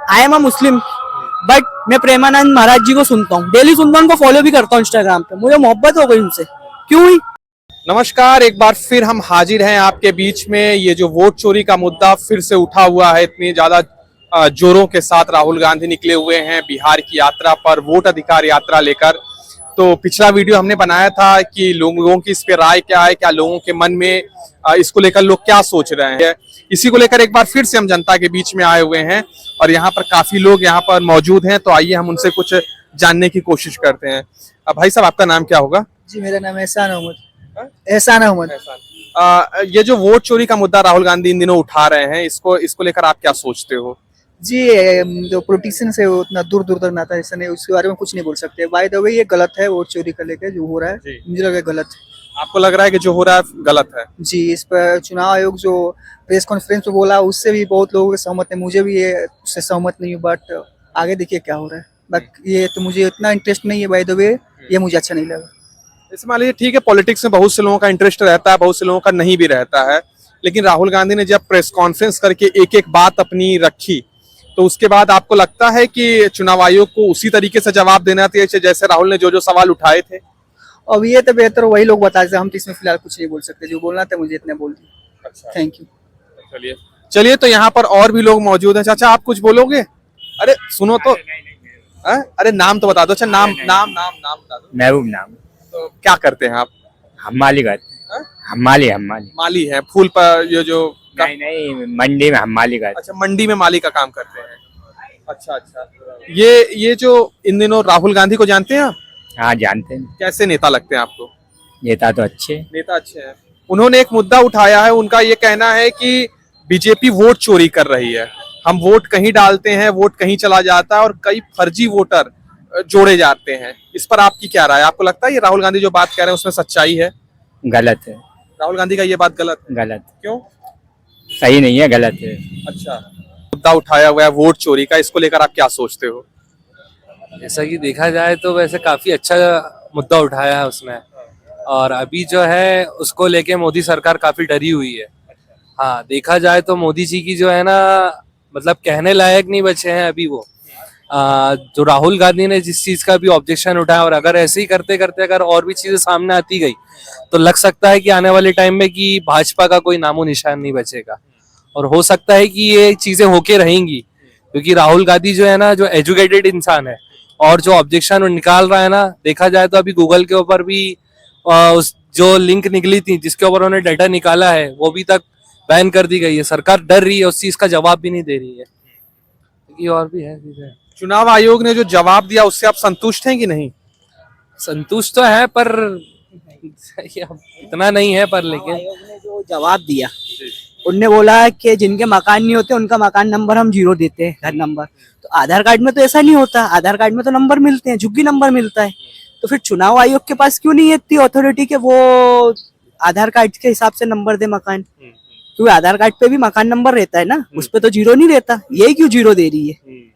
I am a Muslim, but मैं प्रेमानंद महाराज जी को सुनता हूँ, डेली सुनता हूँ, उनको फॉलो भी करता हूँ इंस्टाग्राम पे। मुझे मोहब्बत हो गई उनसे, क्यों हुई? नमस्कार, एक बार फिर हम हाजिर हैं आपके बीच में। ये जो वोट चोरी का मुद्दा फिर से उठा हुआ है, इतनी ज्यादा जोरों के साथ राहुल गांधी निकले हुए हैं बिहार की यात्रा पर, वोट अधिकार यात्रा लेकर। तो पिछला वीडियो हमने बनाया था कि लोगों की इस पे राय क्या है, क्या लोगों के मन में इसको लेकर लोग क्या सोच रहे हैं। इसी को लेकर एक बार फिर से हम जनता के बीच में आए हुए हैं और यहाँ पर काफी लोग यहाँ पर मौजूद हैं। तो आइए हम उनसे कुछ जानने की कोशिश करते हैं। भाई साहब, आपका नाम क्या होगा? जी, मेरा नाम एहसान अहमद। एहसान अहमद। ये जो वोट चोरी का मुद्दा राहुल गांधी इन दिनों उठा रहे हैं, इसको इसको लेकर आप क्या सोचते हो? जी, जो पोलिटिशियन से उतना दूर दूर तक नाता ऐसा नहीं, उसके बारे में कुछ नहीं बोल सकते। बाय द वे, ये गलत है, वोट चोरी का लेके जो हो रहा है, जी। मुझे लगा है गलत है। आपको लग रहा है कि जो हो रहा है गलत है? जी, इस पर चुनाव आयोग जो प्रेस कॉन्फ्रेंस में बोला, उससे भी बहुत लोगों के सहमत है। मुझे भी ये उससे सहमत नहीं हूँ, बट आगे देखिए क्या हो रहा है। बट ये तो मुझे इतना इंटरेस्ट नहीं है, बाय द वे, ये मुझे अच्छा नहीं लगा। जैसे मान लीजिए, ठीक है, पॉलिटिक्स में बहुत से लोगों का इंटरेस्ट रहता है, बहुत से लोगों का नहीं भी रहता है, लेकिन राहुल गांधी ने जब प्रेस कॉन्फ्रेंस करके एक एक बात अपनी रखी, तो उसके बाद आपको लगता है कि चुनाव आयोग को उसी तरीके से जवाब देना चाहिए जैसे राहुल ने जो जो सवाल उठाए थे? अब ये तो बेहतर वही लोग बता सकते, हम तो इसमें फिलहाल कुछ नहीं बोल सकते। जो बोलना था मुझे इतना बोल दिया। अच्छा, थैंक यू। चलिए चलिए, तो यहाँ पर और भी लोग मौजूद हैं। चाचा, आप कुछ बोलोगे? अरे सुनो तो। अरे नाम तो बता दो। अच्छा, नाम नाम नाम नाम बता दो। महबूब नाम। तो क्या करते हैं आप? हमाली करते हाँ? हमाली हमाली माली है, फूल पर ये जो। नहीं नहीं, मंडी में हमाली करते। अच्छा, मंडी में माली का काम करते हैं। अच्छा अच्छा। ये जो इन दिनों राहुल गांधी को जानते हैं आप? हाँ, जानते हैं। कैसे नेता लगते हैं आपको? नेता तो अच्छे। नेता अच्छे हैं। उन्होंने एक मुद्दा उठाया है, उनका ये कहना है कि बीजेपी वोट चोरी कर रही है। हम वोट कहीं डालते हैं, वोट कहीं चला जाता है और कई फर्जी वोटर जोड़े जाते हैं। इस पर आपकी क्या राय है? आपको लगता है ये राहुल गांधी जो बात कह रहे हैं उसमें सच्चाई है? गलत है। राहुल गांधी का ये बात गलत है? गलत। क्यों? सही नहीं है, गलत है। अच्छा, मुद्दा उठाया हुआ है वोट चोरी का, इसको लेकर आप क्या सोचते हो? जैसा कि देखा जाए तो वैसे काफी अच्छा मुद्दा उठाया है उसने, और अभी जो है उसको लेके मोदी सरकार काफी डरी हुई है। हाँ, देखा जाए तो मोदी जी की जो है ना, मतलब कहने लायक नहीं बचे हैं अभी वो। जो राहुल गांधी ने जिस चीज का भी ऑब्जेक्शन उठाया, और अगर ऐसे ही करते करते अगर और भी चीजें सामने आती गई तो लग सकता है कि आने वाले टाइम में कि भाजपा का कोई नामो निशान नहीं बचेगा। और हो सकता है कि ये चीजें होके रहेंगी, क्योंकि राहुल गांधी जो है ना, जो एजुकेटेड इंसान है, और जो ऑब्जेक्शन निकाल रहा है ना, देखा जाए तो अभी गूगल के ऊपर भी उस जो लिंक निकली थी जिसके ऊपर उन्होंने डाटा निकाला है, वो भी तक बैन कर दी गई है। सरकार डर रही है, उस चीज का जवाब भी नहीं दे रही है। ये और भी है चीजें। चुनाव आयोग ने जो जवाब दिया उससे आप संतुष्ट हैं कि नहीं? संतुष्ट तो है, पर इतना नहीं है। पर लेकिन आयोग ने जो जवाब दिया, उनने बोला कि जिनके मकान नहीं होते उनका मकान नंबर हम 0 देते हैं, घर नंबर। तो आधार कार्ड में तो ऐसा नहीं होता, आधार कार्ड में तो नंबर मिलते हैं, झुग्गी नंबर मिलता है। तो फिर चुनाव आयोग के पास क्यों नहीं है इतनी अथॉरिटी कि वो आधार कार्ड के हिसाब से नंबर दे मकान? क्योंकि आधार कार्ड पे भी मकान नंबर रहता है ना, उस पे तो 0 नहीं रहता। ये क्यों 0 दे रही है?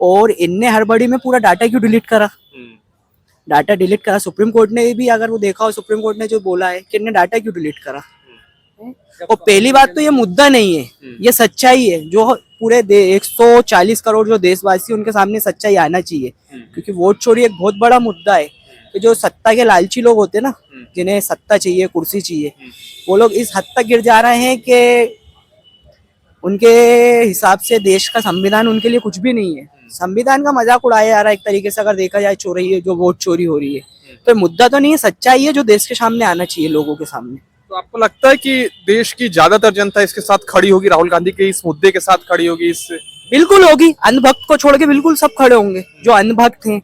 और इनने हड़बड़ी में पूरा डाटा क्यों डिलीट करा? डाटा डिलीट करा, सुप्रीम कोर्ट ने भी, अगर वो देखा हो, सुप्रीम कोर्ट ने जो बोला है कि इनने डाटा क्यों डिलीट करा। और पहली बात तो ये मुद्दा नहीं है, ये सच्चाई है। जो पूरे 140 करोड़ जो देशवासी, उनके सामने सच्चाई आना चाहिए। क्योंकि वोट चोरी एक बहुत बड़ा मुद्दा है। कि जो सत्ता के लालची लोग होते हैं ना, जिन्हें सत्ता चाहिए, कुर्सी चाहिए, वो लोग इस हद तक गिर जा रहे हैं कि उनके हिसाब से देश का संविधान उनके लिए कुछ भी नहीं है। संविधान का मजाक उड़ाया जा रहा है एक तरीके से, अगर देखा जाए। चोरी, जो वोट चोरी हो रही है, तो मुद्दा तो नहीं है, सच्चाई है जो देश के सामने आना चाहिए, लोगों के सामने। तो आपको लगता है कि देश की ज्यादातर जनता इसके साथ खड़ी होगी, राहुल गांधी के इस मुद्दे के साथ खड़ी होगी? इस बिल्कुल होगी। अंधभक्त को छोड़ के बिल्कुल सब खड़े होंगे। जो अंधभक्त हैं,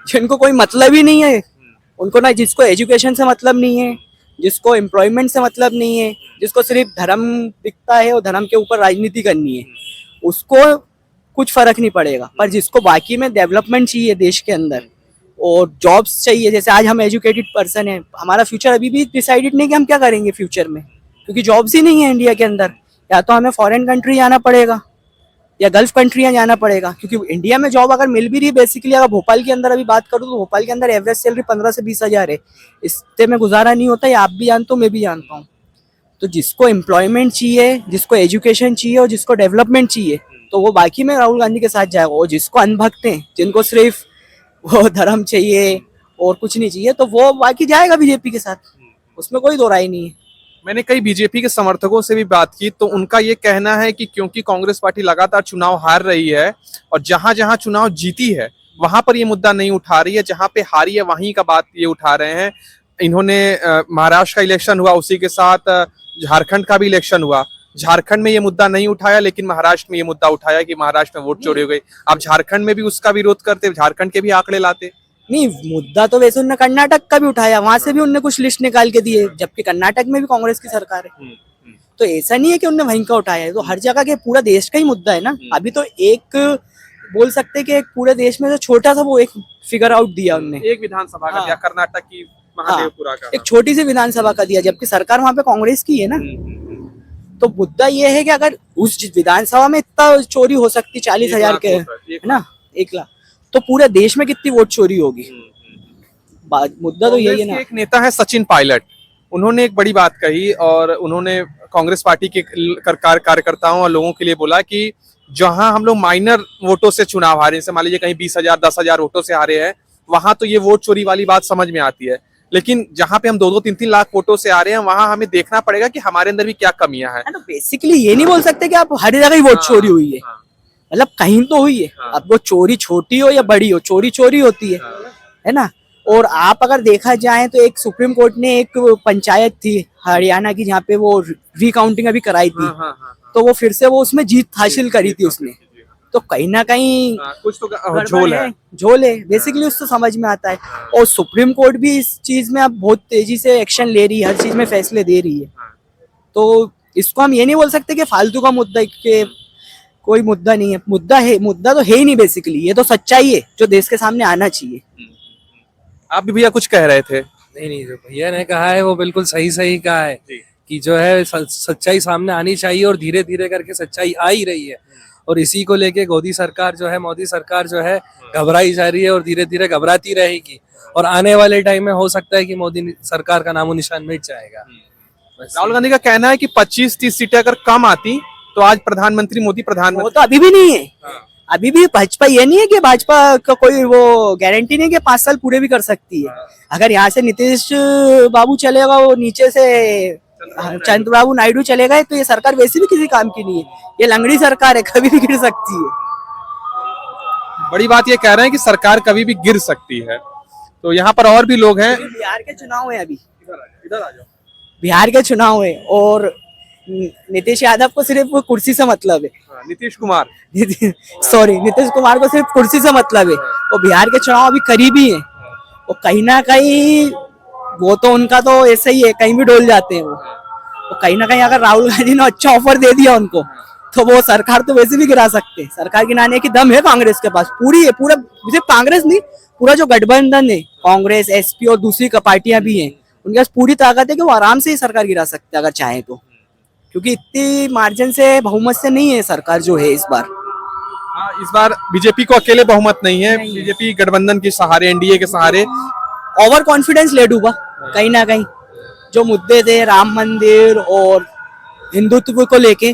जिनको कोई मतलब ही नहीं है, उनको ना, जिसको एजुकेशन से मतलब नहीं है, जिसको एम्प्लॉयमेंट से मतलब नहीं है, जिसको सिर्फ धर्म दिखता है और धर्म के ऊपर राजनीति करनी है, उसको कुछ फर्क नहीं पड़ेगा। पर जिसको बाकी में डेवलपमेंट चाहिए देश के अंदर, और जॉब्स चाहिए, जैसे आज हम एजुकेटेड पर्सन हैं, हमारा फ्यूचर अभी भी डिसाइडेड नहीं कि हम क्या करेंगे फ्यूचर में, क्योंकि जॉब्स ही नहीं है इंडिया के अंदर। या तो हमें फॉरेन कंट्री जाना पड़ेगा या गल्फ कंट्रियां जाना पड़ेगा, क्योंकि इंडिया में जॉब अगर मिल भी रही, बेसिकली अगर भोपाल के अंदर अभी बात करूँ तो भोपाल के अंदर एवरेज सैलरी 15 से 20 हजार है। इससे में गुजारा नहीं होता, ये आप भी जानते हो, मैं भी जानता हूँ। तो जिसको एम्प्लॉयमेंट चाहिए, जिसको एजुकेशन चाहिए और जिसको डेवलपमेंट चाहिए, तो वो बाकी में राहुल गांधी के साथ जाएगा। और जिसको अनभक्त हैं, जिनको सिर्फ वो धर्म चाहिए और कुछ नहीं चाहिए, तो वो बाकी जाएगा बीजेपी के साथ, उसमें कोई दो राय नहीं है। मैंने कई बीजेपी के समर्थकों से भी बात की, तो उनका ये कहना है कि क्योंकि कांग्रेस पार्टी लगातार चुनाव हार रही है और जहां जहां चुनाव जीती है वहां पर ये मुद्दा नहीं उठा रही है, जहां पे हारी है वहीं का बात ये उठा रहे हैं। इन्होंने महाराष्ट्र का इलेक्शन हुआ, उसी के साथ झारखंड का भी इलेक्शन हुआ, झारखंड में ये मुद्दा नहीं उठाया, लेकिन महाराष्ट्र में ये मुद्दा उठाया कि महाराष्ट्र में वोट चोरी हो गई। आप झारखंड में भी उसका विरोध करते, झारखंड के भी आंकड़े लाते। नहीं, मुद्दा तो वैसे उन्होंने कर्नाटक का भी उठाया, वहां से भी उन्होंने कुछ लिस्ट निकाल के दिए, जबकि कर्नाटक में भी कांग्रेस की सरकार है। तो ऐसा नहीं है कि उन्होंने वहीं का उठाया है, तो हर जगह के पूरा देश का ही मुद्दा है ना। अभी तो एक बोल सकते हैं कि एक पूरे देश में तो छोटा सा वो एक फिगर आउट दिया उन्होंने, एक विधानसभा का हाँ। दिया, कर्नाटक की महादेवपुरा का। एक छोटी सी विधानसभा का दिया, जबकि सरकार वहां पे कांग्रेस की है ना। तो मुद्दा ये है कि अगर उस विधानसभा में इतना चोरी हो सकती 40,000 के है ना, 1 लाख, तो पूरे देश में कितनी वोट चोरी होगी। मुद्दा तो यही है ना। एक नेता है सचिन पायलट, उन्होंने एक बड़ी बात कही और उन्होंने कांग्रेस पार्टी के कार्यकर्ताओं और लोगों के लिए बोला कि जहां हम लोग माइनर वोटों से चुनाव हारे, जैसे मान लीजिए कहीं 20,000 10,000 वोटों से हारे हैं, वहां तो ये वोट चोरी वाली बात समझ में आती है, लेकिन जहां पे हम 2-2 3-3 लाख वोटों से आ रहे हैं, वहां हमें देखना पड़ेगा कि हमारे अंदर भी क्या कमियां हैं। बेसिकली ये नहीं बोल सकते कि आप हर जगह ही वोट चोरी हुई है, मतलब कहीं तो हुई है। अब वो चोरी छोटी हो या बड़ी हो, चोरी चोरी होती है ना। और आप अगर देखा जाए तो एक सुप्रीम कोर्ट ने एक पंचायत थी हरियाणा की, जहाँ पे वो रिकाउंटिंग अभी कराई थी, तो वो फिर से वो उसमें जीत हासिल करी थी उसने। तो कहीं ना कहीं कुछ तो झोल है बेसिकली, उससे समझ में आता है। और सुप्रीम कोर्ट भी इस चीज में अब बहुत तेजी से एक्शन ले रही है, हर चीज में फैसले दे रही है। तो इसको हम ये नहीं बोल सकते कि फालतू का मुद्दा, के कोई मुद्दा नहीं है। मुद्दा है, मुद्दा तो है ही नहीं बेसिकली, ये तो सच्चाई है जो देश के सामने आना चाहिए। आप भी भैया कुछ कह रहे थे। नहीं, जो भैया ने कहा है वो बिल्कुल सही कहा है कि जो है सच्चाई सामने आनी चाहिए, और धीरे धीरे करके सच्चाई आ ही रही है। और इसी को लेके मोदी सरकार जो है घबराई जा रही है और धीरे धीरे घबराती रहेगी, और आने वाले टाइम में हो सकता है कि मोदी सरकार का नामो निशान मिट जाएगा। राहुल गांधी का कहना है कि 25-30 सीटें अगर कम आती तो आज प्रधानमंत्री मोदी प्रधानमंत्री। वो तो अभी भी नहीं है, अभी भी भाजपा ये नहीं है कि भाजपा का कोई वो गारंटी नहीं कि 5 साल पूरे भी कर सकती है। अगर यहाँ से नीतीश बाबू चलेगा, वो नीचे से चंद्रबाबू नायडू चलेगा, तो ये सरकार वैसे भी किसी काम की नहीं है, ये लंगड़ी सरकार है, कभी भी गिर सकती है। बड़ी बात ये कह रहे हैं कि सरकार कभी भी गिर सकती है। तो यहाँ पर और भी लोग हैं। बिहार के चुनाव है अभी, इधर आ जाओ। बिहार के चुनाव है और नीतीश यादव को सिर्फ कुर्सी से मतलब है। नीतीश कुमार नीतीश कुमार को सिर्फ कुर्सी से मतलब है। और बिहार के चुनाव अभी करीबी है, और कहीं ना कहीं वो तो उनका तो ऐसा ही है, कहीं भी डोल जाते हैं वो। तो कहीं ना कहीं अगर राहुल गांधी ने अच्छा ऑफर दे दिया उनको, तो वो सरकार तो वैसे भी गिरा सकते हैं। सरकार गिराने की दम है कांग्रेस के पास, पूरी है। पूरा सिर्फ कांग्रेस नहीं, पूरा जो गठबंधन है, कांग्रेस, एसपी और दूसरी पार्टियां भी हैं, उनके पास पूरी ताकत है कि वो आराम से ही सरकार गिरा सकते हैं अगर चाहे तो, क्योंकि इतनी मार्जिन से, बहुमत से नहीं है सरकार जो है इस बार। इस बार बीजेपी को अकेले बहुमत नहीं है, बीजेपी गठबंधन के सहारे, एनडीए के सहारे ओवर कॉन्फिडेंस ले डूबा कहीं ना कहीं। जो मुद्दे थे राम मंदिर और हिंदुत्व को लेके,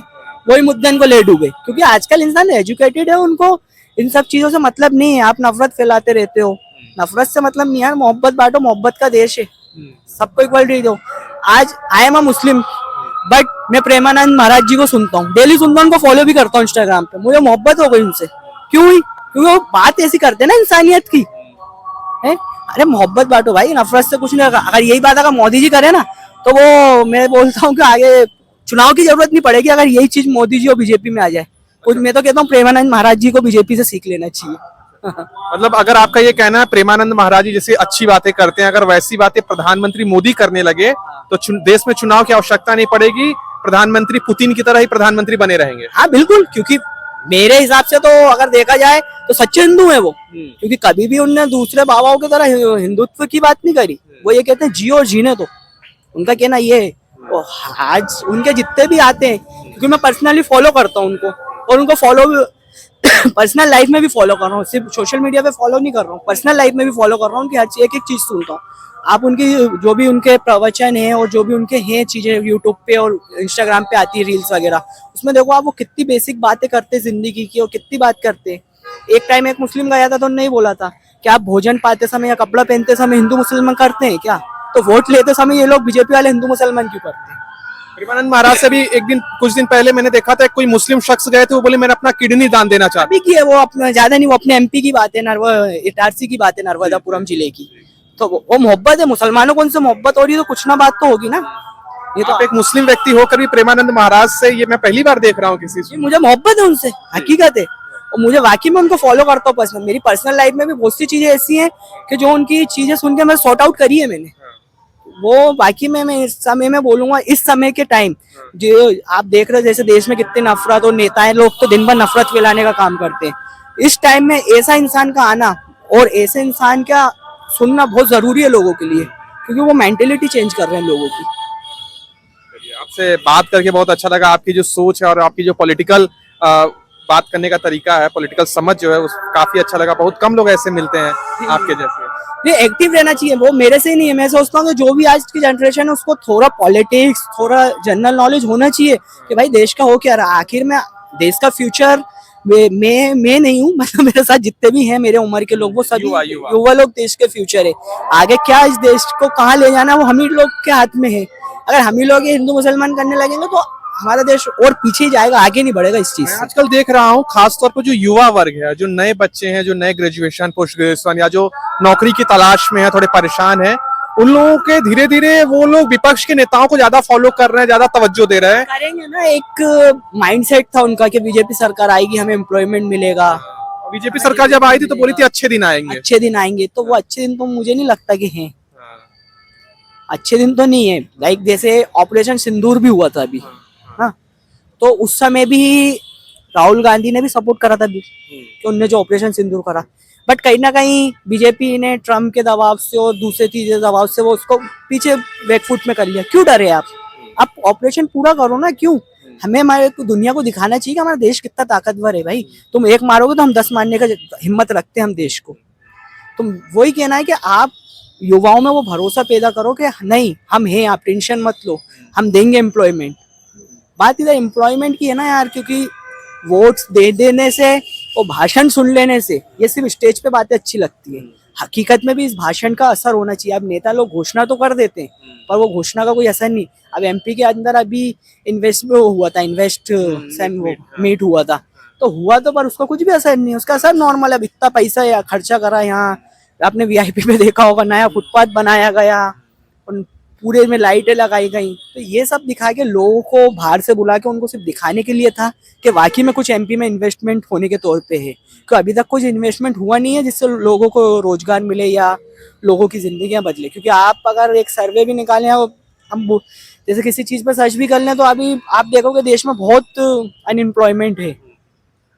वही मुद्दे इनको ले डूबे, क्योंकि आजकल इंसान एजुकेटेड है, उनको इन सब चीजों से मतलब नहीं है। आप नफरत फैलाते रहते हो, नफरत से मतलब नहीं है, मोहब्बत बांटो, मोहब्बत का देश है, सबको इक्वलिटी दो। आज I am a Muslim, but मैं प्रेमानंद महाराज जी को सुनता हूँ, डेली सुनता हूँ, उनको फॉलो भी करता हूँ इंस्टाग्राम पे। मुझे मोहब्बत हो गई उनसे। क्यों हुई? क्योंकि वो बात ऐसी करते हैं ना इंसानियत की है। अरे मोहब्बत बांटो भाई, नफरत से कुछ नहीं होगा। अगर यही बात अगर मोदी जी करे ना, तो वो मैं बोलता हूँ कि आगे चुनाव की जरूरत नहीं पड़ेगी, अगर यही चीज मोदी जी और बीजेपी में आ जाए। कुछ मैं तो कहता हूँ प्रेमानंद महाराज जी को बीजेपी से सीख लेना चाहिए। मतलब अगर आपका ये कहना है प्रेमानंद महाराज जी जैसे अच्छी बातें करते हैं, अगर वैसी बातें प्रधानमंत्री मोदी करने लगे तो देश में चुनाव की आवश्यकता नहीं पड़ेगी, प्रधानमंत्री पुतिन की तरह ही प्रधानमंत्री बने रहेंगे। हाँ बिल्कुल, क्योंकि मेरे हिसाब से तो अगर देखा जाए तो सच्चे हिंदू है वो, क्योंकि कभी भी उनने दूसरे बाबाओं की तरह हिंदुत्व की बात नहीं करी। वो ये कहते हैं जियो और जीने दो, उनका कहना ये है। आज उनके जितने भी आते हैं, क्योंकि मैं पर्सनली फॉलो करता हूँ उनको, और उनको पर्सनल लाइफ में भी फॉलो कर रहा हूँ, सिर्फ सोशल मीडिया पे फॉलो नहीं कर रहा हूँ, पर्सनल लाइफ में भी फॉलो कर रहा हूँ कि हर एक एक चीज सुनता हूँ। आप उनकी जो भी उनके प्रवचन है और जो भी उनके हैं चीजें यूट्यूब पे और इंस्टाग्राम पे आती है रील्स वगैरह, उसमें देखो आप वो कितनी बेसिक बातें करते हैं जिंदगी की और कितनी बात करते हैं। एक टाइम एक मुस्लिम गया था तो उन्होंने ही बोला था कि आप भोजन पाते समय या कपड़ा पहनते समय हिंदू मुसलमान करते हैं क्या? तो वोट लेते समय ये लोग बीजेपी वाले हिंदू मुसलमान क्यों करते हैं? प्रेमानंद महाराज से भी कुछ दिन पहले मैंने देखा था, कोई मुस्लिम शख्स गए थे, वो बोले मैंने अपना किडनी दान देना चाहता अभी की है वो, अपना ज्यादा नहीं, वो अपने एमपी की बात है, इटारसी की बात है, नर्मदापुरम जिले की। तो वो मोहब्बत है, मुसलमानों को उनसे मोहब्बत हो रही है तो कुछ ना बात तो होगी ना। ये हूं। तो आप एक मुस्लिम व्यक्ति होकर भी प्रेमानंद महाराज से, ये मैं पहली बार देख रहा हूँ किसी से। मुझे मोहब्बत है उनसे, हकीकत है, और मुझे वाकई में उनको फॉलो करता हूँ पर्सनल। मेरी पर्सनल लाइफ में भी बहुत सी चीजें ऐसी हैं कि जो उनकी चीजें सुन के मैं सॉर्ट आउट करी है मैंने। वो बाकी में मैं इस समय में बोलूंगा, इस समय के टाइम जो आप देख रहे हो जैसे देश में कितनी नफरत, और नेताएं लोग तो दिन भर नफरत फैलाने का काम करते हैं। इस टाइम में ऐसा इंसान का आना और ऐसे इंसान का सुनना बहुत जरूरी है लोगों के लिए, क्योंकि वो मेंटेलिटी चेंज कर रहे हैं लोगों की। आपसे बात करके बहुत अच्छा लगा। आपकी जो सोच है और आपकी जो पॉलिटिकल बात करने का तरीका है, पॉलिटिकल समझ जो है, उस काफी अच्छा लगा। बहुत कम लोग ऐसे मिलते हैं आपके जैसे। ये एक्टिव रहना चाहिए, वो मेरे से नहीं है। मैं सोचता हूँ कि जो भी आज की जनरेशन है उसको थोड़ा पॉलिटिक्स, थोड़ा जनरल नॉलेज होना चाहिए कि भाई देश का हो क्या रहा है। आखिर में देश का फ्यूचर मैं नहीं हूँ, मतलब मेरे साथ जितने भी हैं मेरे उम्र के लोग, वो सभी युवा लोग देश के फ्यूचर है। आगे क्या इस देश को कहाँ ले जाना है वो हम ही लोग के हाथ में है। अगर हम ही लोग ये हिंदू मुसलमान करने लगेंगे तो हमारा देश और पीछे ही जाएगा, आगे नहीं बढ़ेगा इस चीज मैं से। आजकल देख रहा हूँ खासतौर पर जो युवा वर्ग है, जो नए बच्चे हैं, जो नए ग्रेजुएशन, पोस्ट ग्रेजुएशन या जो नौकरी की तलाश में है, थोड़े परेशान है, उन लोगों के धीरे धीरे वो लोग विपक्ष के नेताओं को ज्यादा फॉलो कर रहे हैं, ज्यादा तवज्जो दे रहे हैं। करेंगे ना, एक माइंडसेट था उनका कि बीजेपी सरकार आएगी हमें एम्प्लॉयमेंट मिलेगा। बीजेपी सरकार जब आई थी तो बोली थी अच्छे दिन आएंगे। अच्छे दिन आएंगे, तो वो अच्छे दिन तो मुझे नहीं लगता कि हैं। अच्छे दिन तो नहीं है। लाइक जैसे ऑपरेशन सिंदूर भी हुआ था अभी, हाँ, तो उस समय भी राहुल गांधी ने भी सपोर्ट करा था कि उनने जो ऑपरेशन सिंदूर करा। बट कहीं ना कहीं बीजेपी ने ट्रम्प के दबाव से और दूसरे चीजें दबाव से वो उसको पीछे बैकफुट में कर लिया। क्यों डरे आप ऑपरेशन पूरा करो ना। क्यों? हमें हमारे दुनिया को दिखाना चाहिए कि हमारा देश कितना ताकतवर है। भाई तुम एक मारोगे तो हम 10 मारने का हिम्मत रखते हैं हम देश को। तुम वही कहना है कि आप युवाओं में वो भरोसा पैदा करो कि नहीं हम हैं, आप टेंशन मत लो, हम देंगे एम्प्लॉयमेंट। बात इधर एम्प्लॉयमेंट की है ना यार, क्योंकि वोट्स दे देने से और भाषण सुन लेने से ये सिर्फ स्टेज पे बातें अच्छी लगती है। हकीकत में भी इस भाषण का असर होना चाहिए। अब नेता लोग घोषणा तो कर देते हैं पर वो घोषणा का कोई असर नहीं। अब एमपी के अंदर अभी इन्वेस्ट हुआ था, मीट हुआ था, तो हुआ तो पर उसका कुछ भी असर नहीं। उसका असर नॉर्मल है। अब इतना पैसा खर्चा करा, यहाँ आपने वीआईपी में देखा होगा, नया फुटपाथ बनाया गया, पूरे में लाइटें लगाई गई। तो ये सब दिखा के लोगों को बाहर से बुला के उनको सिर्फ दिखाने के लिए था कि वाकई में कुछ एमपी में इन्वेस्टमेंट होने के तौर पे है। तो अभी तक कुछ इन्वेस्टमेंट हुआ नहीं है जिससे लोगों को रोजगार मिले या लोगों की जिंदगियां बदले। क्योंकि आप अगर एक सर्वे भी निकालें, हम जैसे किसी चीज पर सर्च भी कर लें, तो अभी आप देखोगे देश में बहुत अनएम्प्लॉयमेंट है।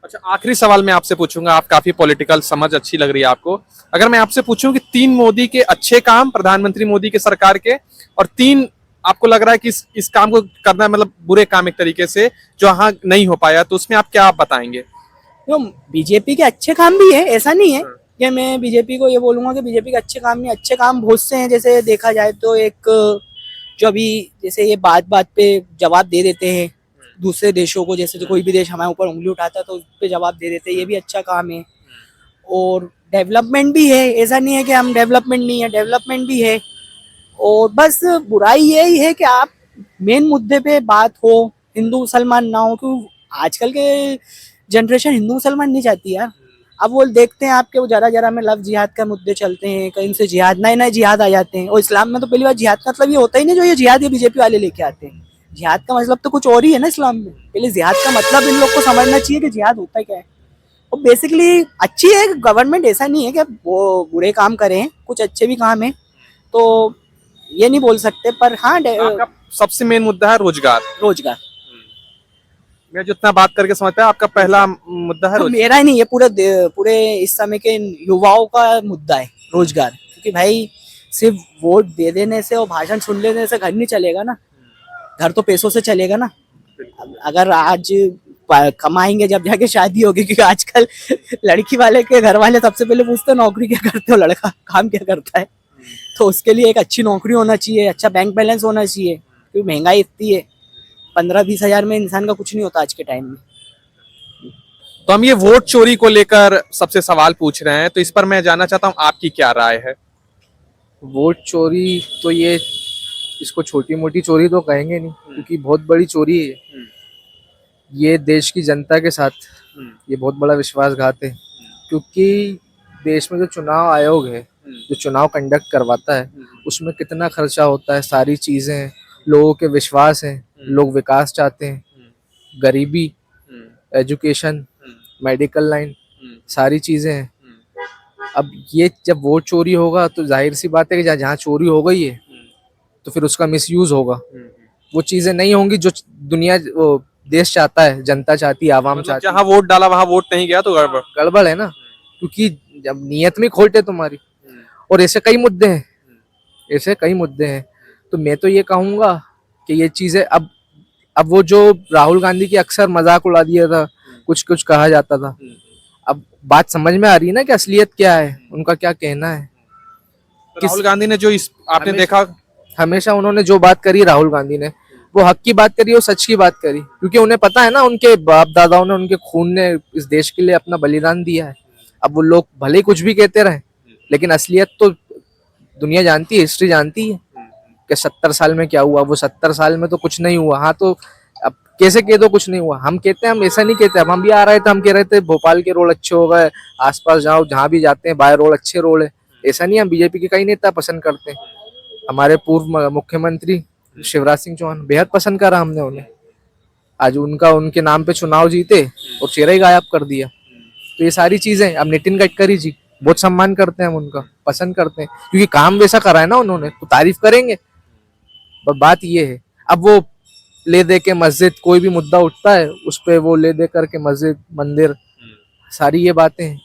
अच्छा, आखिरी सवाल मैं आपसे पूछूंगा। आप काफी पॉलिटिकल समझ अच्छी लग रही है आपको। अगर मैं आपसे पूछूं कि 3 मोदी के अच्छे काम, प्रधानमंत्री मोदी के सरकार के, और 3 आपको लग रहा है कि इस काम को करना मतलब बुरे काम एक तरीके से जो यहाँ नहीं हो पाया, तो उसमें आप क्या बताएंगे? तो बीजेपी के अच्छे काम भी है, ऐसा नहीं है कि मैं बीजेपी को ये बोलूंगा कि बीजेपी के अच्छे काम नहीं। अच्छे काम बहुत से हैं। जैसे देखा जाए तो एक जो अभी जैसे ये बात बात पे जवाब दे देते हैं दूसरे देशों को, जैसे कोई भी देश हमारे ऊपर उंगली उठाता है तो उस पर जवाब दे देते हैं, ये भी अच्छा काम है। और डेवलपमेंट भी है, ऐसा नहीं है कि हम डेवलपमेंट नहीं है, डेवलपमेंट भी है। और बस बुराई यही है कि आप मेन मुद्दे पे बात हो, हिंदू मुसलमान ना हो। क्योंकि आजकल के जनरेशन हिंदू मुसलमान नहीं चाहती यार। अब वो देखते हैं आपके वो जरा जरा में लव जिहाद का मुद्दे चलते हैं, कहीं से जिहाद नए नए जिहाद आ जाते हैं। और इस्लाम में तो पहली बार जिहाद का मतलब ये होता ही नहीं जो ये जिहाद ये बीजेपी वाले लेके आते हैं। जिहाद का मतलब तो कुछ और ही है ना इस्लाम में। पहले जिहाद का मतलब इन लोग को समझना चाहिए कि जिहाद होता क्या है। और बेसिकली अच्छी है गवर्नमेंट, ऐसा नहीं है कि वो बुरे काम करें, कुछ अच्छे भी काम है, तो ये नहीं बोल सकते। पर हाँ, आपका सबसे मेन मुद्दा है रोजगार। रोजगार मैं जितना बात करके समझता है आपका पहला मुद्दा है तो मेरा ही नहीं है, पूरे इस समय के युवाओं का मुद्दा है रोजगार। क्योंकि भाई सिर्फ वोट दे देने से और भाषण सुन लेने से घर नहीं चलेगा ना, घर तो पैसों से चलेगा ना। अगर आज कमाएंगे जब जाके शादी होगी, क्योंकि आजकल लड़की वाले के घर वाले सबसे पहले पूछते हैं नौकरी क्या करते हो, लड़का काम क्या करता है। तो उसके लिए एक अच्छी नौकरी होना चाहिए, अच्छा बैंक बैलेंस होना चाहिए, क्योंकि महंगाई इतनी है, 15-20 हजार में इंसान का कुछ नहीं होता आज के टाइम में। तो हम ये वोट चोरी को लेकर सबसे सवाल पूछ रहे हैं, तो इस पर मैं जानना चाहता हूँ आपकी क्या राय है। वोट चोरी तो ये इसको छोटी मोटी चोरी तो कहेंगे नहीं, क्योंकि बहुत बड़ी चोरी है ये देश की जनता के साथ। ये बहुत बड़ा विश्वासघात है, क्योंकि देश में जो चुनाव आयोग है, जो चुनाव कंडक्ट करवाता है, उसमें कितना खर्चा होता है, सारी चीजें हैं, लोगों के विश्वास हैं, लोग विकास चाहते हैं, गरीबी, एजुकेशन, मेडिकल लाइन, सारी चीजें हैं। अब ये जब वोट चोरी होगा तो जाहिर सी बात है कि जहाँ चोरी हो गई है तो फिर उसका मिसयूज होगा। वो चीजें नहीं होंगी जो दुनिया वो देश चाहता है, जनता चाहती है, आवाम चाहती है। जहाँ वोट डाला वहां वोट नहीं गया तो गड़बड़ गड़बड़ है ना, क्योंकि जब नियत में खोट है तुम्हारी। और ऐसे कई मुद्दे हैं, ऐसे कई मुद्दे हैं। तो मैं तो ये कहूंगा कि ये चीजें अब वो जो राहुल गांधी की अक्सर मजाक उड़ा दिया था, कुछ कुछ कहा जाता था, अब बात समझ में आ रही है ना कि असलियत क्या है, उनका क्या कहना है। राहुल गांधी ने जो इस आपने देखा, हमेशा उन्होंने जो बात करी राहुल गांधी ने, वो हक की बात करी और सच की बात करी, क्योंकि उन्हें पता है ना उनके बाप दादाओं ने, उनके खून ने इस देश के लिए अपना बलिदान दिया है। अब वो लोग भले ही कुछ भी कहते रहे, लेकिन असलियत तो दुनिया जानती है, हिस्ट्री जानती है कि 70 साल में क्या हुआ। वो 70 साल में तो कुछ नहीं हुआ। हाँ, तो अब कैसे कह दो कुछ नहीं हुआ? हम कहते हैं, हम ऐसा नहीं कहते। अब हम भी आ रहे थे, हम कह रहे थे भोपाल के रोड अच्छे हो गए, आसपास जाओ जहाँ भी जाते हैं बाय रोड अच्छे रोड है। ऐसा नहीं, हम बीजेपी के कई नेता पसंद करते हैं। हमारे पूर्व मुख्यमंत्री शिवराज सिंह चौहान बेहद पसंद करा हमने उन्हें। आज उनके नाम पे चुनाव जीते और चेहरा ही गायब कर दिया। तो ये सारी चीजें, अब नितिन गडकरी जी बहुत सम्मान करते हैं हम उनका, पसंद करते हैं, क्योंकि काम वैसा करा है ना उन्होंने, तो तारीफ करेंगे। पर बात ये है, अब वो ले दे के मस्जिद, कोई भी मुद्दा उठता है उस पे वो ले दे करके मस्जिद, मंदिर, सारी ये बातें हैं।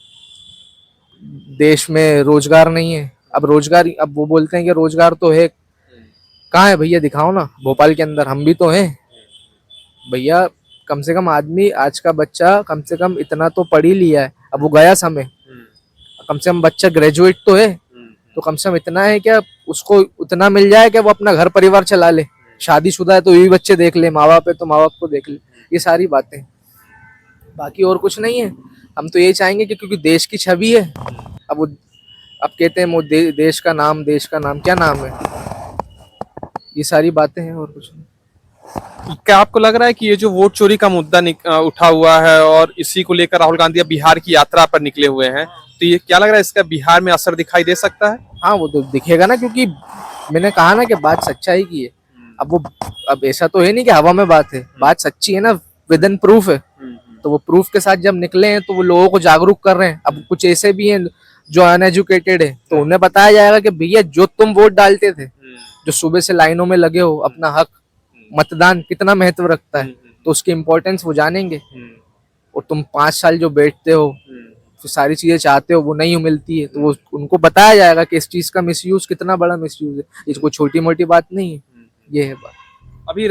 देश में रोजगार नहीं है। अब रोजगार, अब वो बोलते हैं कि रोजगार तो है, कहाँ है भैया? दिखाओ ना। भोपाल के अंदर हम भी तो हैं भैया। कम से कम आदमी, आज का बच्चा कम से कम इतना तो पढ़ ही लिया है। अब वो गया समय, कम से कम बच्चा ग्रेजुएट तो है, तो कम से कम इतना है क्या उसको उतना मिल जाए कि वो अपना घर परिवार चला ले। शादीशुदा है तो ये भी बच्चे देख ले, माँ बाप है तो माँ बाप को देख ले। ये सारी बातें, बाकी और कुछ नहीं है। हम तो यही चाहेंगे कि क्योंकि देश की छवि है। अब कहते हैं वो देश का नाम क्या नाम है? ये सारी बातें हैं और कुछ नहीं। क्या आपको लग रहा है कि ये जो वोट चोरी का मुद्दा उठा हुआ है और इसी को लेकर राहुल गांधी अब बिहार की यात्रा पर निकले हुए हैं, तो ये क्या लग रहा है इसका बिहार में असर दिखाई दे सकता है? हाँ, वो तो दिखेगा ना, क्योंकि मैंने कहा ना कि बात सच्चाई की है। अब ऐसा तो है नहीं कि हवा में बात है, बात सच्ची है ना, विद इन प्रूफ है। तो वो प्रूफ के साथ जब निकले हैं तो वो लोगों को जागरूक कर रहे हैं। अब कुछ ऐसे भी हैं जो अनएजुकेटेड है, तो उन्हें बताया जाएगा कि भैया जो तुम वोट डालते थे, जो सुबह से लाइनों में लगे हो, अपना हक, मतदान कितना महत्व रखता है, तो उसकी इम्पोर्टेंस वो जानेंगे। और तुम 5 साल जो बैठते हो, तो सारी चीजें चाहते हो, वो नहीं मिलती है, तो वो उनको बताया जाएगा कि इस चीज का मिसयूज कितना बड़ा मिसयूज है। इसको छोटी मोटी बात नहीं है, ये है बात। अभी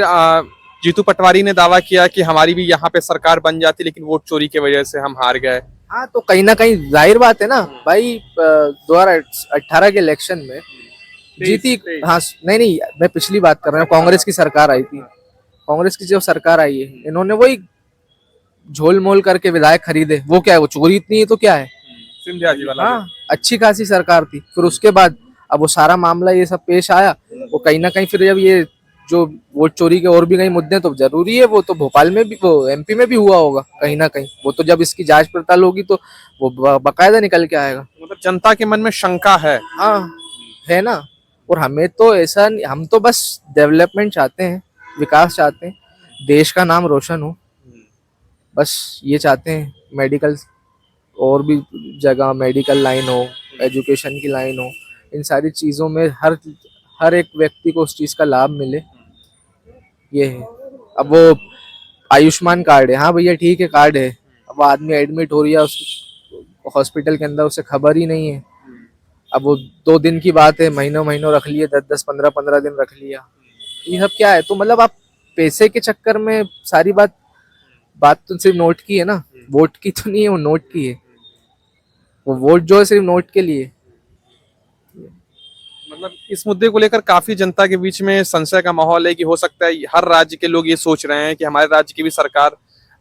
जीतू पटवारी ने दावा किया कि हमारी भी यहाँ पे सरकार बन जाती, लेकिन वोट चोरी की वजह से हम हार गए। हाँ, तो कहीं ना कहीं जाहिर बात है ना भाई, 2018 के इलेक्शन में जीती। हाँ, नहीं, मैं पिछली बात कर रहा हूँ। कांग्रेस की सरकार आई थी, कांग्रेस की जो सरकार आई है, इन्होंने वही झोल मोल करके विधायक खरीदे। वो क्या है? वो चोरी इतनी है तो क्या है? सिंधिया जी वाला। हाँ, अच्छी खासी सरकार थी। फिर उसके बाद अब वो सारा मामला ये सब पेश आया, वो कहीं ना कहीं फिर जब ये जो वोट चोरी के और भी कई मुद्दे, तो जरूरी है वो तो भोपाल में भी, वो एमपी में भी हुआ होगा कहीं ना कहीं। वो तो जब इसकी जांच पड़ताल होगी तो वो बाकायदा निकल के आएगा। मतलब जनता के मन में शंका है। हाँ, है ना। और हमें तो ऐसा नहीं, हम तो बस डेवलपमेंट चाहते हैं, विकास चाहते हैं, देश का नाम रोशन हो, बस ये चाहते हैं। मेडिकल और भी जगह मेडिकल लाइन हो, एजुकेशन की लाइन हो, इन सारी चीज़ों में हर एक व्यक्ति को उस चीज़ का लाभ मिले, ये है। अब वो आयुष्मान कार्ड है, हाँ भैया ठीक है, कार्ड है। अब वो आदमी एडमिट हो रही है उस हॉस्पिटल के अंदर, उसे खबर ही नहीं है। अब वो 2 दिन की बात है, महीनों रख लिया, 10 15 दिन रख लिया। ये सब क्या है? तो मतलब आप पैसे के चक्कर में सारी बात बात तो सिर्फ नोट की है ना, वोट की तो नहीं है, वो नोट की है। वो वोट जो है सिर्फ नोट के लिए। मतलब इस मुद्दे को लेकर काफी जनता के बीच में संशय का माहौल है कि हो सकता है हर राज्य के लोग ये सोच रहे हैं कि हमारे राज्य की भी सरकार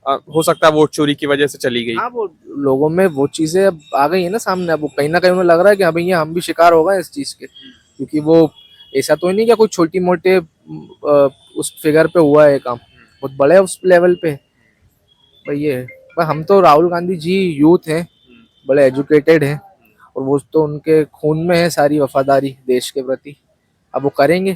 हो सकता है वोट चोरी की वजह से चली गई। हाँ, वो लोगों में वो चीजें अब आ गई है ना सामने। अब वो कहीं ना कहीं उन्हें लग रहा है कि हाँ भैया हम भी शिकार हो गए इस चीज के, क्योंकि वो ऐसा तो नहीं कि कोई छोटी मोटे उस फिगर पे हुआ है काम, बहुत बड़े उस लेवल पे भाई ये है। पर हम तो राहुल गांधी जी यूथ हैं, बड़े एजुकेटेड हैं, और वो तो उनके खून में है सारी वफादारी देश के प्रति। अब वो करेंगे।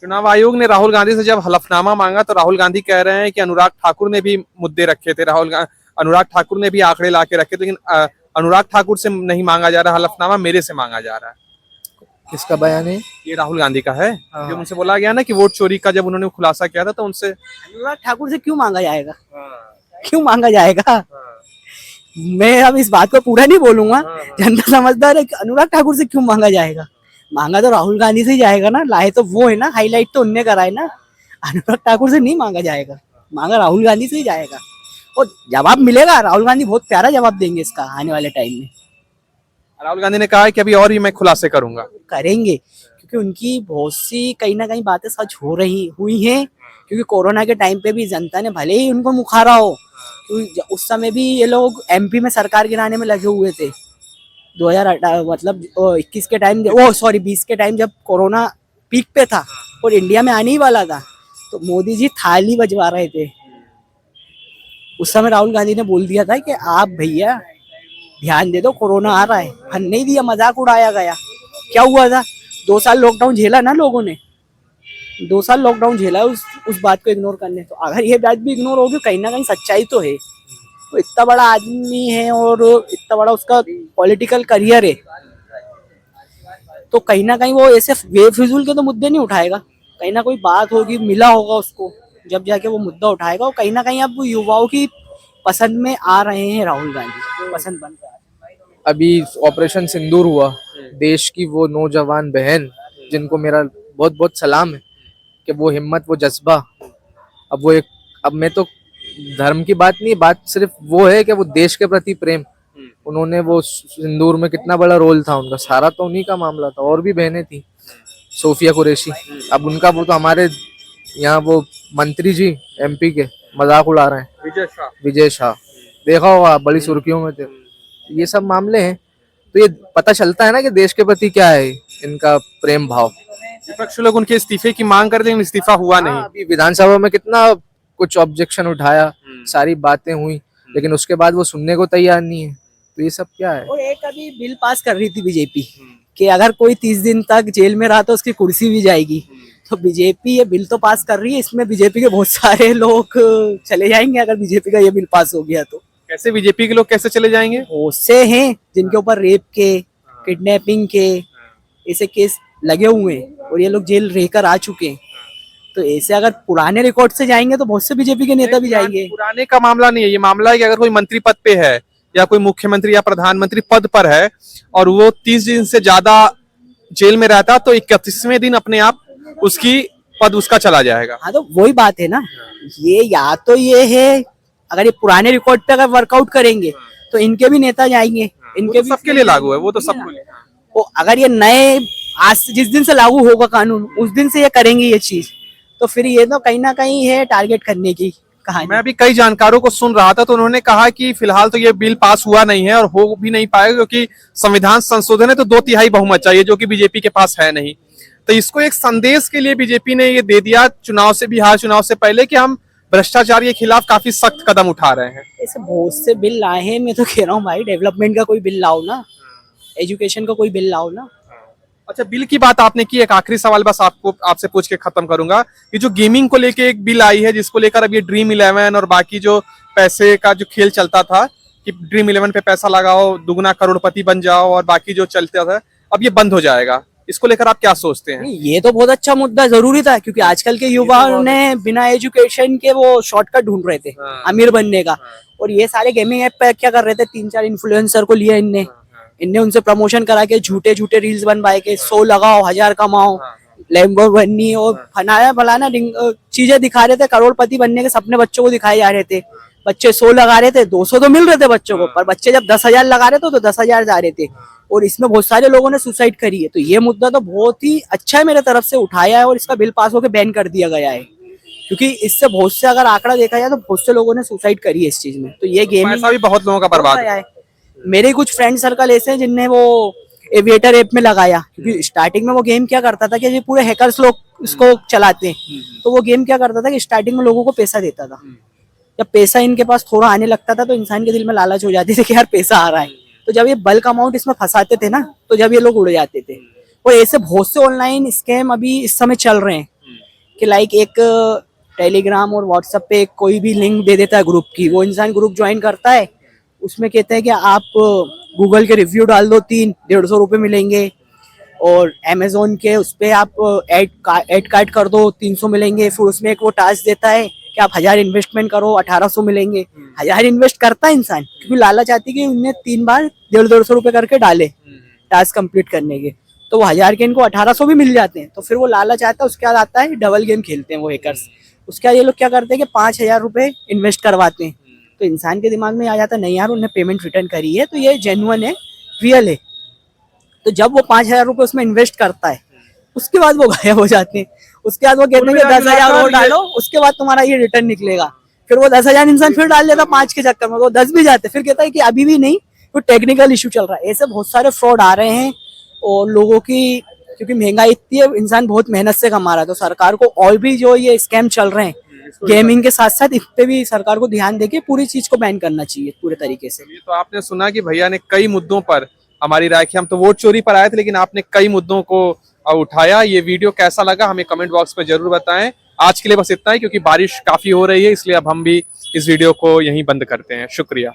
चुनाव आयोग ने राहुल गांधी से जब हलफनामा मांगा तो राहुल गांधी कह रहे हैं कि अनुराग ठाकुर ने भी मुद्दे रखे थे, अनुराग ठाकुर ने भी आंकड़े ला के रखे, लेकिन अनुराग ठाकुर से नहीं मांगा जा रहा हलफनामा, मेरे से मांगा जा रहा है। किसका बयान है? ये राहुल गांधी का है। हाँ। जब उनसे बोला गया ना कि वोट चोरी का जब उन्होंने खुलासा किया था तो उनसे अनुराग ठाकुर से क्यों मांगा जाएगा? क्यों मांगा जाएगा? मैं अब इस बात को पूरा नहीं बोलूंगा, जनता समझदार है कि अनुराग ठाकुर से क्यों मांगा जाएगा। मांगा तो राहुल गांधी से ही जाएगा ना, लाए तो वो है ना, हाईलाइट तो उनने करा है ना। अनुराग ठाकुर से नहीं मांगा जाएगा, मांगा राहुल गांधी से ही जाएगा, और जवाब मिलेगा। राहुल गांधी बहुत प्यारा जवाब देंगे इसका आने वाले टाइम में। राहुल गांधी ने कहा है कि अभी और ही मैं खुलासे करूंगा। करेंगे, क्योंकि उनकी बहुत सी कहीं ना कहीं बातें सच हुई हैं। क्योंकि कोरोना के टाइम पे भी जनता ने भले ही उनको मुखारा हो, क्योंकि उस समय भी ये लोग एमपी में सरकार गिराने में लगे हुए थे 2018 मतलब 21 के टाइम, 20 के टाइम जब कोरोना पीक पे था और इंडिया में आने ही वाला था, तो मोदी जी थाली बजवा रहे थे। उस समय राहुल गांधी ने बोल दिया था कि आप भैया ध्यान दे दो, कोरोना आ रहा है। फन नहीं दिया, मजाक उड़ाया गया। क्या हुआ था? 2 साल लॉकडाउन झेला ना लोगों ने, 2 साल लॉकडाउन झेला उस बात को इग्नोर करने। तो अगर ये बात भी इग्नोर होगी, कहीं ना कहीं सच्चाई तो है। वो इतना बड़ा आदमी है और इतना बड़ा उसका पॉलिटिकल करियर है, तो कहीं ना कहीं वो ऐसे बेफिजूल के तो मुद्दे नहीं उठाएगा। कहीं ना कोई बात होगी, मिला होगा उसको, जब जाके वो मुद्दा उठाएगा। और कहीं ना कहीं अब युवाओं की पसंद में आ रहे हैं राहुल गांधी, पसंद बन रहा है। अभी ऑपरेशन सिंदूर हुआ, देश की वो नौजवान बहन जिनको मेरा बहुत बहुत सलाम है कि वो हिम्मत, वो जज्बा, अब मैं तो धर्म की बात नहीं, बात सिर्फ वो है कि वो देश के प्रति प्रेम, उन्होंने वो सिंदूर में कितना बड़ा रोल था उनका, सारा तो उन्हीं का मामला था। और भी बहनें थी, सोफिया कुरैशी, अब उनका वो तो हमारे यहाँ वो मंत्री जी एमपी के मजाक उड़ा रहे हैं, विजय शाह, देखा होगा बड़ी सुर्खियों में थे। ये सब मामले हैं, तो ये पता चलता है ना कि देश के प्रति क्या है इनका प्रेम भाव। विपक्ष लोग उनके इस्तीफे की मांग करते, लेकिन इस्तीफा हुआ नहीं। अभी विधानसभा में कितना कुछ ऑब्जेक्शन उठाया, सारी बातें हुई, लेकिन उसके बाद वो सुनने को तैयार नहीं है। तो ये सब क्या है? और एक अभी बिल पास कर रही थी बीजेपी कि अगर कोई 30 दिन तक जेल में रहा तो उसकी कुर्सी भी जाएगी। तो बीजेपी ये बिल तो पास कर रही है, इसमें बीजेपी के बहुत सारे लोग चले जाएंगे अगर बीजेपी का ये बिल पास हो गया तो। कैसे बीजेपी के लोग कैसे चले जाएंगे? बहुत से हैं जिनके ऊपर रेप के, किडनैपिंग के ऐसे केस लगे हुए हैं और ये लोग जेल रहकर आ चुके हैं। तो ऐसे अगर पुराने रिकॉर्ड से जाएंगे तो बहुत से बीजेपी के नेता भी जाएंगे। पुराने का मामला नहीं है, ये मामला है कि अगर कोई मंत्री पद पे है या कोई मुख्यमंत्री या प्रधानमंत्री पद पर है और वो 30 दिन से ज्यादा जेल में रहता तो 31वें दिन अपने आप उसकी पद उसका चला जाएगा। हाँ, तो वही बात है ना, ये या तो ये है अगर ये पुराने रिकॉर्ड पे अगर वर्कआउट करेंगे तो इनके भी नेता जाएंगे, इनके भी सबके लिए लागू है, वो तो सबको लिए। वो अगर ये नए आज जिस दिन से लागू होगा कानून उस दिन से ये करेंगे ये चीज, तो फिर ये तो कहीं ना कहीं है टारगेट करने की कहानी। मैं अभी कई जानकारों को सुन रहा था तो उन्होंने कहा कि फिलहाल तो ये बिल पास हुआ नहीं है और हो भी नहीं पाएगा क्योंकि संविधान संशोधन है तो 2/3 बहुमत चाहिए, जो कि बीजेपी के पास है नहीं। तो इसको एक संदेश के लिए बीजेपी ने ये दे दिया चुनाव से, बिहार चुनाव से पहले, कि हम भ्रष्टाचार के खिलाफ काफी सख्त कदम उठा रहे हैं। ऐसे बहुत से बिल लाए हैं, मैं तो कह रहा हूँ भाई डेवलपमेंट का कोई बिल लाओ ना, एजुकेशन का कोई बिल लाओ ना। अच्छा, बिल की बात आपने की, एक आखिरी सवाल बस आपसे पूछ के खत्म करूंगा। ये जो गेमिंग को लेके एक बिल आई है जिसको लेकर अब ये ड्रीम 11 और बाकी जो पैसे का जो खेल चलता था कि ड्रीम 11 पे पैसा लगाओ दुगना करोड़पति बन जाओ और बाकी जो चलता था, अब ये बंद हो जाएगा। इसको लेकर आप क्या सोचते हैं? ये तो बहुत अच्छा मुद्दा, जरूरी था, क्योंकि आजकल के युवाओं ने बिना एजुकेशन के वो शॉर्टकट ढूंढ रहे थे अमीर बनने का, और ये सारे गेमिंग ऐप पे क्या कर रहे थे, 3-4 इन्फ्लुएंसर को लिया इनने उनसे प्रमोशन करा के झूठे रील्स बनवाए के 100 लगाओ 1000 कमाओ, लैम्बोर्गिनी और फलाना चीजें दिखा रहे थे, करोड़पति बनने के सपने बच्चों को दिखाए जा रहे थे। बच्चे 100 लगा रहे थे, 200 तो मिल रहे थे बच्चों को, पर बच्चे जब 10,000 लगा रहे थे तो 10,000 जा रहे थे, और इसमें बहुत सारे लोगों ने सुसाइड करी है। तो ये मुद्दा तो बहुत ही अच्छा है मेरे तरफ से उठाया है, और इसका बिल पास होकर बैन कर दिया गया है, क्योंकि इससे बहुत से अगर आंकड़ा देखा जाए तो बहुत से लोगों ने सुसाइड करी है इस चीज में। तो ये गेम पैसा भी बहुत लोगों का बर्बाद हुआ है। मेरे कुछ फ्रेंड सर्कल ऐसे हैं जिनने वो एविएटर ऐप में लगाया, क्योंकि स्टार्टिंग में वो गेम क्या करता था कि ये पूरे हैकर्स लोग इसको चलाते हैं, तो वो गेम क्या करता था कि स्टार्टिंग में लोगों को पैसा देता था। जब पैसा इनके पास थोड़ा आने लगता था तो इंसान के दिल में लालच हो जाती थी कि यार पैसा आ रहा है, तो जब ये बल्क अमाउंट इसमें फंसाते थे ना, तो जब ये लोग उड़ जाते थे। और ऐसे बहुत से ऑनलाइन स्कैम अभी इस समय चल रहे हैं कि लाइक एक टेलीग्राम और व्हाट्सएप पे कोई भी लिंक दे देता है ग्रुप की, वो इंसान ग्रुप ज्वाइन करता है, उसमें कहते हैं कि आप गूगल के रिव्यू डाल दो 150 रुपये मिलेंगे, और अमेजोन के उस पर आप ऐड कार्ड कर दो 300 मिलेंगे। फिर उसमें एक वो टास्क देता है कि आप 1000 इन्वेस्टमेंट करो 1800 मिलेंगे। 1000 इन्वेस्ट करता है इंसान, क्योंकि लालच आती है कि उन्हें 3 बार 150 रुपये करके डाले टास्क कंप्लीट करने के, तो वो 1000 के इनको 1800 भी मिल जाते हैं। तो फिर वो लालच आता है, उसके बाद आता है डबल गेम खेलते हैं वो हैकर्स। उसके बाद ये लोग क्या करते हैं कि 5000 रुपये इन्वेस्ट करवाते हैं, तो इंसान के दिमाग में आ जाता है नहीं यार उन्हें पेमेंट रिटर्न करी है तो ये जेन्युइन है, रियल है। तो जब वो 5000 रुपये उसमें इन्वेस्ट करता है, उसके बाद वो गायब हो जाते हैं। उसके बाद वो कहते हैं कि 10,000 और डालो, उसके बाद तुम्हारा ये रिटर्न निकलेगा। फिर वो 10,000 इंसान फिर डाल देता 5 के चक्कर में, वो 10 भी जाते, फिर कहता है कि अभी भी नहीं, तो टेक्निकल इशू चल रहा है। ऐसे बहुत सारे फ्रॉड आ रहे हैं, और लोगों की क्योंकि महंगाई इतनी है, इंसान बहुत मेहनत से कमा रहा है, तो सरकार को और भी जो ये स्कैम चल रहे हैं गेमिंग के साथ साथ, इस पे भी सरकार को ध्यान देके पूरी चीज को बैन करना चाहिए पूरे तरीके से। ये तो आपने सुना कि भैया ने कई मुद्दों पर हमारी राय की। हम तो वोट चोरी पर आए थे, लेकिन आपने कई मुद्दों को उठाया। ये वीडियो कैसा लगा हमें कमेंट बॉक्स में जरूर बताएं। आज के लिए बस इतना ही, क्योंकि बारिश काफी हो रही है, इसलिए अब हम भी इस वीडियो को यहीं बंद करते हैं। शुक्रिया।